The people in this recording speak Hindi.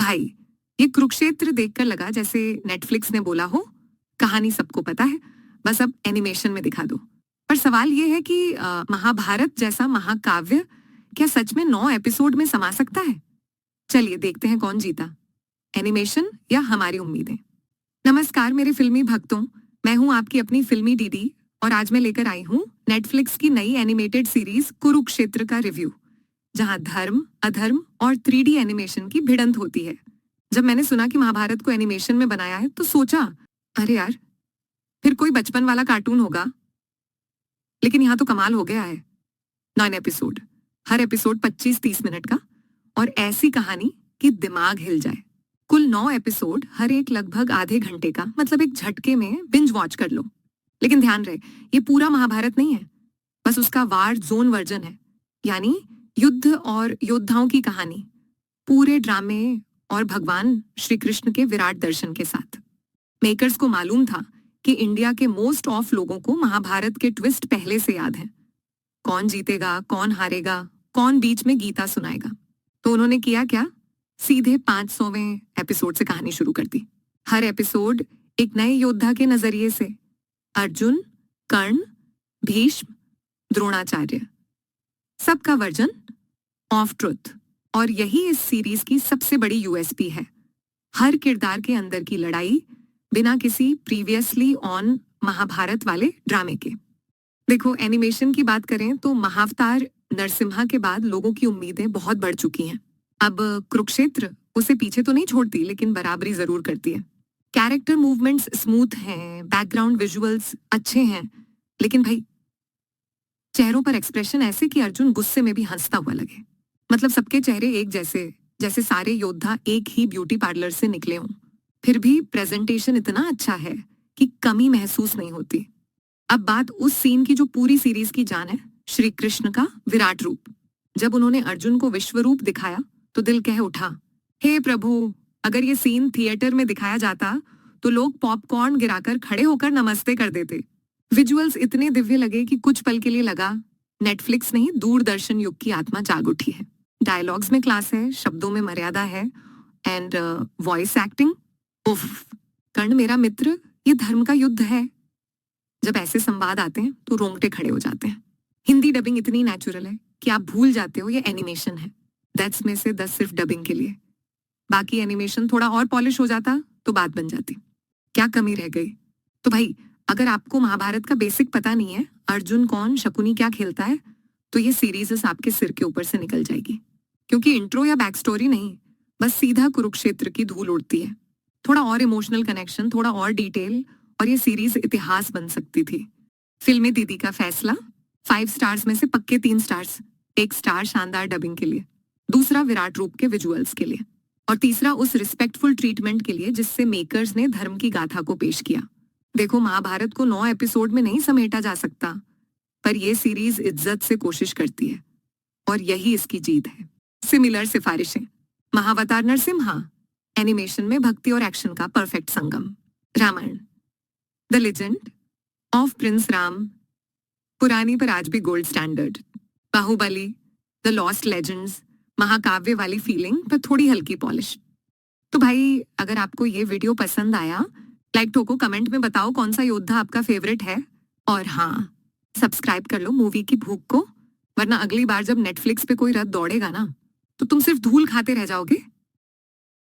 भाई, ये कुरुक्षेत्र देखकर लगा जैसे नेटफ्लिक्स ने बोला हो कहानी सबको पता है, बस अब एनिमेशन में दिखा दो। पर सवाल ये है कि महाभारत जैसा महाकाव्य क्या सच में 9 एपिसोड में समा सकता है? चलिए देखते हैं कौन जीता, एनिमेशन या हमारी उम्मीदें। नमस्कार मेरे फिल्मी भक्तों, मैं हूं आपकी अपनी फिल्मी डीडी और आज मैं लेकर आई हूं नेटफ्लिक्स की नई एनिमेटेड सीरीज कुरुक्षेत्र का रिव्यू, जहां धर्म, अधर्म और 3D एनिमेशन की भिड़ंत होती है। जब मैंने सुना कि महाभारत को एनिमेशन में बनाया है तो सोचा, अरे यार, फिर कोई बचपन वाला कार्टून होगा। लेकिन यहाँ तो कमाल हो गया है। 9 एपिसोड, हर एपिसोड 25-30 मिनट का, और ऐसी कहानी कि दिमाग हिल जाए। कुल 9 एपिसोड, हर एक लगभग आधे घंटे का, मतलब एक झटके में बिंज वॉच कर लो। लेकिन ध्यान रहे, ये पूरा महाभारत नहीं है, बस उसका वार जोन वर्जन है, यानी युद्ध और योद्धाओं की कहानी, पूरे ड्रामे और भगवान श्री कृष्ण के विराट दर्शन के साथ। मेकर्स को मालूम था कि इंडिया के मोस्ट ऑफ लोगों को महाभारत के ट्विस्ट पहले से याद है। कौन जीतेगा, कौन हारेगा, कौन बीच में गीता सुनाएगा। तो उन्होंने किया क्या, सीधे 500वें एपिसोड से कहानी शुरू कर दी। हर एपिसोड एक नए योद्धा के नजरिए से, अर्जुन, कर्ण, भीष्म, द्रोणाचार्य, सबका वर्जन ऑफ ट्रुथ। और यही इस सीरीज की सबसे बड़ी यूएसपी है, हर किरदार के अंदर की लड़ाई बिना किसी प्रीवियसली ऑन महाभारत वाले ड्रामे के। देखो, एनिमेशन की बात करें तो महावतार नरसिम्हा के बाद लोगों की उम्मीदें बहुत बढ़ चुकी हैं। अब कुरुक्षेत्र उसे पीछे तो नहीं छोड़ती, लेकिन बराबरी जरूर करती है। कैरेक्टर मूवमेंट्स स्मूथ हैं, बैकग्राउंड विजुअल्स अच्छे हैं, लेकिन भाई चेहरों पर एक्सप्रेशन ऐसे कि अर्जुन गुस्से में भी हंसता हुआ लगे। मतलब सबके चेहरे एक जैसे, जैसे सारे योद्धा एक ही ब्यूटी पार्लर से निकले हों। फिर भी प्रेजेंटेशन इतना अच्छा है कि कमी महसूस नहीं होती। अब बात उस सीन की जो पूरी सीरीज की जान है, श्री कृष्ण का विराट रूप। जब उन्होंने अर्जुन को विश्व रूप दिखाया तो दिल कह उठा, हे प्रभु, अगर ये सीन थिएटर में दिखाया जाता तो लोग पॉपकॉर्न गिराकर खड़े होकर नमस्ते कर देते। विजुअल्स इतने दिव्य लगे कि कुछ पल के लिए लगा नेटफ्लिक्स नहीं, दूरदर्शन युग की आत्मा जाग उठी है। डायलॉग्स में क्लास है, शब्दों में मर्यादा है, एंड वॉइस एक्टिंग, उफ। कर्ण मेरा मित्र, ये धर्म का युद्ध है। जब ऐसे संवाद आते हैं तो रोंगटे खड़े हो जाते हैं। हिंदी डबिंग इतनी नेचुरल है कि आप भूल जाते हो ये एनिमेशन है। 10 में से 10 सिर्फ डबिंग के लिए। बाकी एनिमेशन थोड़ा और पॉलिश हो जाता तो बात बन जाती। क्या कमी रह गई? तो भाई, अगर आपको महाभारत का बेसिक पता नहीं है, अर्जुन कौन, शकुनी क्या खेलता है, तो ये सीरीज आपके सिर के ऊपर से निकल जाएगी। क्योंकि इंट्रो या बैक स्टोरी नहीं, बस सीधा कुरुक्षेत्र की धूल उड़ती है। थोड़ा और इमोशनल कनेक्शन, थोड़ा और डिटेल, और ये सीरीज इतिहास बन सकती थी। फिल्मी दीदी का फैसला, 5 स्टार्स में से पक्के 3 स्टार्स। 1 स्टार शानदार डबिंग के लिए, दूसरा विराट रूप के विजुअल्स के लिए, और तीसरा उस रिस्पेक्टफुल ट्रीटमेंट के लिए जिससे मेकर्स ने धर्म की गाथा को पेश किया। देखो, महाभारत को 9 एपिसोड में नहीं समेटा जा सकता, पर यह सीरीज इज्जत से कोशिश करती है, और यही इसकी जीत है। सिमिलर सिफारिशें, महावतार नरसिम्हा, एनिमेशन में भक्ति और एक्शन का परफेक्ट संगम। Ramayan, the legend of prince Ram, पुरानी पर आज भी gold standard. Baahubali, the lost legends, महाकाव्य वाली फीलिंग पर थोड़ी हल्की पॉलिश। तो भाई, अगर आपको ये वीडियो पसंद आया, लाइक ठोको, कमेंट में बताओ कौन सा योद्धा आपका फेवरेट है, और हाँ, सब्सक्राइब कर लो मूवी की भूख को, वरना अगली बार जब नेटफ्लिक्स पे कोई रथ दौड़ेगा ना, तो तुम सिर्फ धूल खाते रह जाओगे।